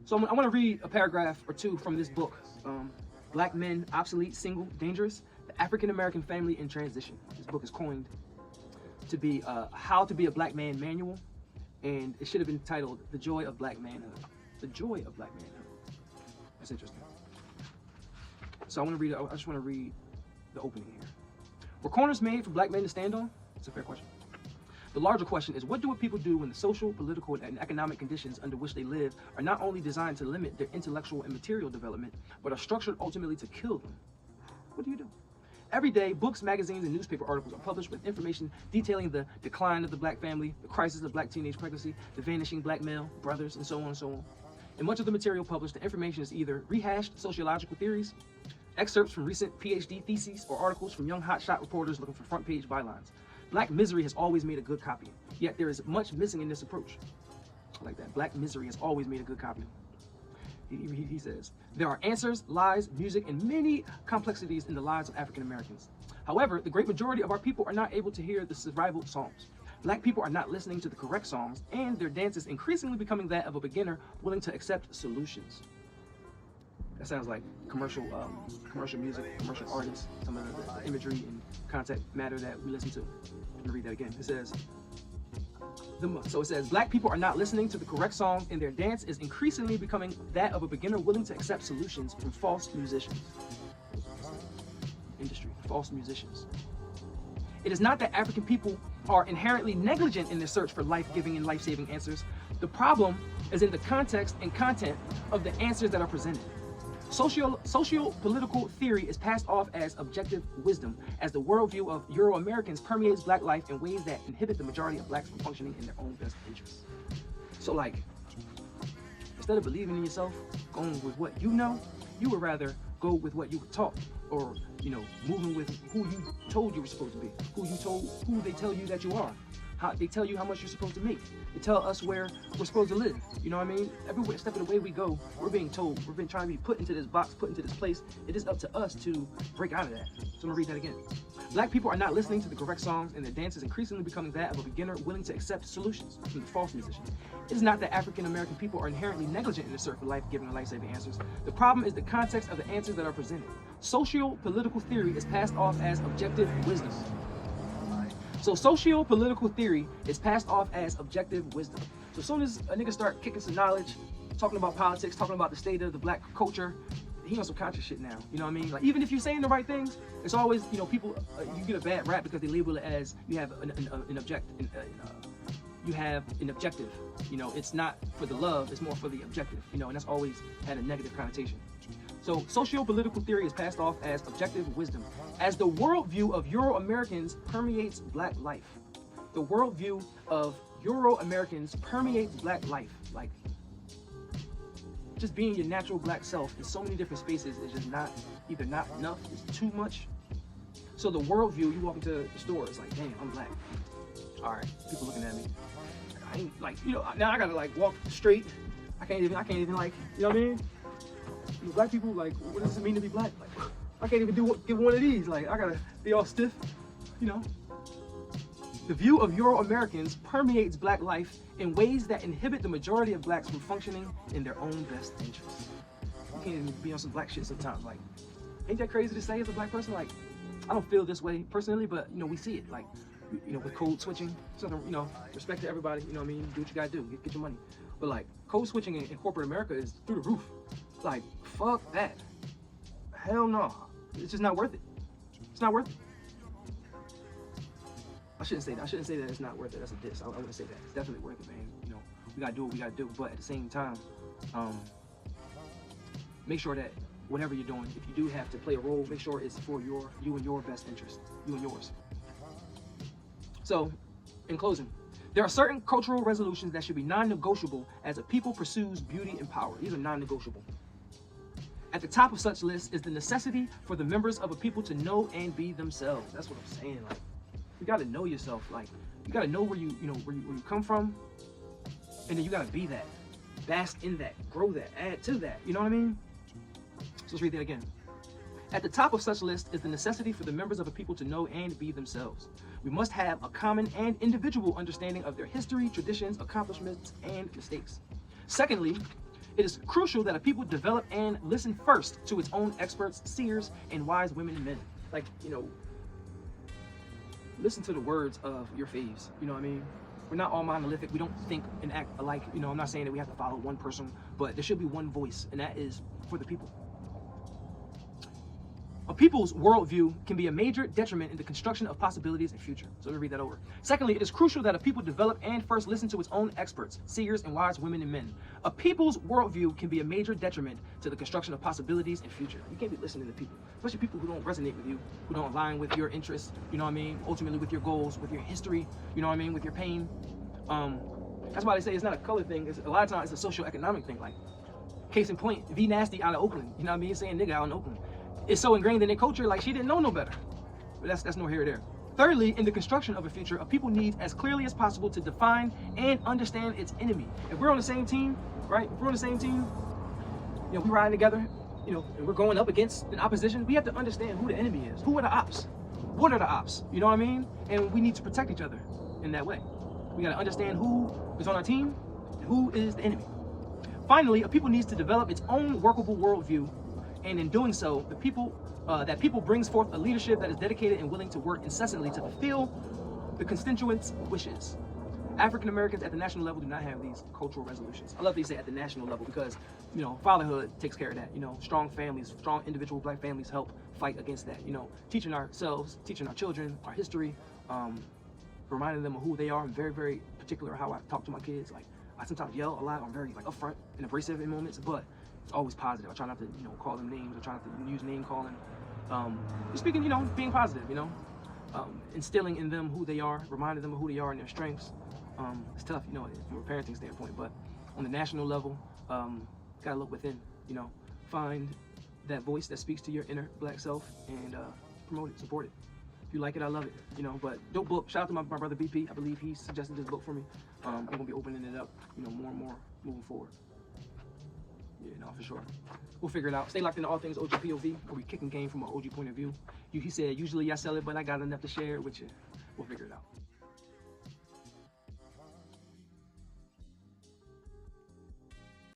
So I want to read a paragraph or two from this book, Black Men, Obsolete, Single, Dangerous, the African American Family in Transition. This book is coined to be How to Be a Black Man Manual, and it should have been titled The Joy of Black Manhood. The Joy of Black Manhood. That's interesting. So I just want to read the opening here. Were corners made for black men to stand on? It's a fair question. The larger question is, what do people do when the social, political, and economic conditions under which they live are not only designed to limit their intellectual and material development, but are structured ultimately to kill them? What do you do? Every day, books, magazines, and newspaper articles are published with information detailing the decline of the black family, the crisis of black teenage pregnancy, the vanishing black male, brothers, and so on and so on. In much of the material published, the information is either rehashed sociological theories, excerpts from recent PhD theses, or articles from young hotshot reporters looking for front-page bylines. Black misery has always made a good copy, yet there is much missing in this approach. I like that. Black misery has always made a good copy. He says, there are answers, lies, music, and many complexities in the lives of African Americans. However, the great majority of our people are not able to hear the survival songs. Black people are not listening to the correct songs, and their dance is increasingly becoming that of a beginner willing to accept solutions. That sounds like commercial music, commercial artists, some of the imagery and content matter that we listen to. I'm gonna read that again. It says, black people are not listening to the correct songs, and their dance is increasingly becoming that of a beginner willing to accept solutions from false musicians. Industry, false musicians. It is not that African people are inherently negligent in their search for life-giving and life-saving answers. The problem is in the context and content of the answers that are presented. Socio-political theory is passed off as objective wisdom, as the worldview of Euro-Americans permeates black life in ways that inhibit the majority of blacks from functioning in their own best interests. So like, instead of believing in yourself, going with what you know, you would rather go with what you were taught, or, you know, moving with who you told you were supposed to be, who they tell you that you are. How they tell you how much you're supposed to make. They tell us where we're supposed to live. You know what I mean? Every step of the way we go, we're being told. We're being trying to be put into this box, put into this place. It is up to us to break out of that. So I'm gonna read that again. Black people are not listening to the correct songs, and their dance is increasingly becoming that of a beginner willing to accept solutions from the false musicians. It is not that African American people are inherently negligent in the search for life-giving and life-saving answers. The problem is the context of the answers that are presented. Socio-political theory is passed off as objective wisdom. So socio-political theory is passed off as objective wisdom. So as soon as a nigga start kicking some knowledge, talking about politics, talking about the state of the black culture, he on some conscious shit now. You know what I mean? Like, even if you're saying the right things, it's always, you know, people, you get a bad rap because they label it as you have an objective. You know, it's not for the love, it's more for the objective. You know, and that's always had a negative connotation. So socio-political theory is passed off as objective wisdom, as the worldview of Euro-Americans permeates black life. The worldview of Euro-Americans permeates black life. Like, just being your natural black self in so many different spaces is just either not enough, it's too much. So the worldview, you walk into the store, it's like, damn, I'm black. All right, people looking at me. I ain't like, you know, now I gotta like walk straight. I can't even like, you know what I mean? You know, black people, like, what does it mean to be black? Like, I can't even give one of these. Like, I gotta be all stiff, you know? The view of Euro-Americans permeates black life in ways that inhibit the majority of blacks from functioning in their own best interests. You can't even be on some black shit sometimes. Like, ain't that crazy to say as a black person? Like, I don't feel this way personally, but, you know, we see it. Like, you know, with code switching, something, you know, respect to everybody, you know what I mean? Do what you gotta do, get your money. But, like, code switching in corporate America is through the roof. Like, fuck that. Hell no. It's just not worth it. It's not worth it. I shouldn't say that it's not worth it. That's a diss. I wouldn't say that. It's definitely worth it, man. You know, we gotta do what we gotta do. But at the same time, make sure that whatever you're doing, if you do have to play a role, make sure it's for you and your best interest, you and yours. So, in closing, there are certain cultural resolutions that should be non-negotiable as a people pursues beauty and power. These are non-negotiable. At the top of such lists is the necessity for the members of a people to know and be themselves. That's what I'm saying. Like, you gotta know yourself. Like, you gotta know where you come from, and then you gotta be that, bask in that, grow that, add to that. You know what I mean? So let's read that again. At the top of such list is the necessity for the members of a people to know and be themselves. We must have a common and individual understanding of their history, traditions, accomplishments, and mistakes. Secondly, it is crucial that a people develop and listen first to its own experts, seers, and wise women and men. Like, you know, listen to the words of your faves. You know what I mean? We're not all monolithic. We don't think and act alike. You know, I'm not saying that we have to follow one person, but there should be one voice, and that is for the people. A people's worldview can be a major detriment in the construction of possibilities and future. So let me read that over. Secondly, it is crucial that a people develop and first listen to its own experts, seers, and wise women and men. A people's worldview can be a major detriment to the construction of possibilities and future. You can't be listening to people, especially people who don't resonate with you, who don't align with your interests, you know what I mean? Ultimately with your goals, with your history, you know what I mean? With your pain. That's why they say it's not a color thing. A lot of times it's a socio-economic thing. Like, case in point, V Nasty out of Oakland, you know what I mean? Saying nigga out in Oakland. It's so ingrained in their culture, like she didn't know no better. But that's no here or there. Thirdly, in the construction of a future, a people needs as clearly as possible to define and understand its enemy. If we're on the same team, right? If we're on the same team, you know, we riding together, you know, and we're going up against an opposition, we have to understand who the enemy is. Who are the ops? What are the ops? You know what I mean? And we need to protect each other in that way. We got to understand who is on our team and who is the enemy. Finally, a people needs to develop its own workable worldview. And in doing so, that people brings forth a leadership that is dedicated and willing to work incessantly to fulfill the constituents' wishes. African Americans at the national level do not have these cultural resolutions. I love that you say at the national level because, you know, fatherhood takes care of that. You know, strong families, strong individual black families help fight against that. You know, teaching ourselves, teaching our children our history, reminding them of who they are. I'm very, very particular how I talk to my kids. Like, I sometimes yell a lot. I'm very like upfront and abrasive in moments, but it's always positive. I try not to, you know, call them names. I try not to use name calling. Just speaking, you know, being positive, you know, instilling in them who they are, reminding them of who they are and their strengths. It's tough, you know, from a parenting standpoint, but on the national level, gotta look within, you know, find that voice that speaks to your inner black self and promote it, support it. If you like it, I love it, you know, but dope book. Shout out to my brother BP. I believe he suggested this book for me. I'm gonna be opening it up, you know, more and more moving forward. Yeah, no, for sure. We'll figure it out. Stay locked into all things OGPOV, where we kicking game from an OG point of view. He said, usually I sell it, but I got enough to share it with you. We'll figure it out.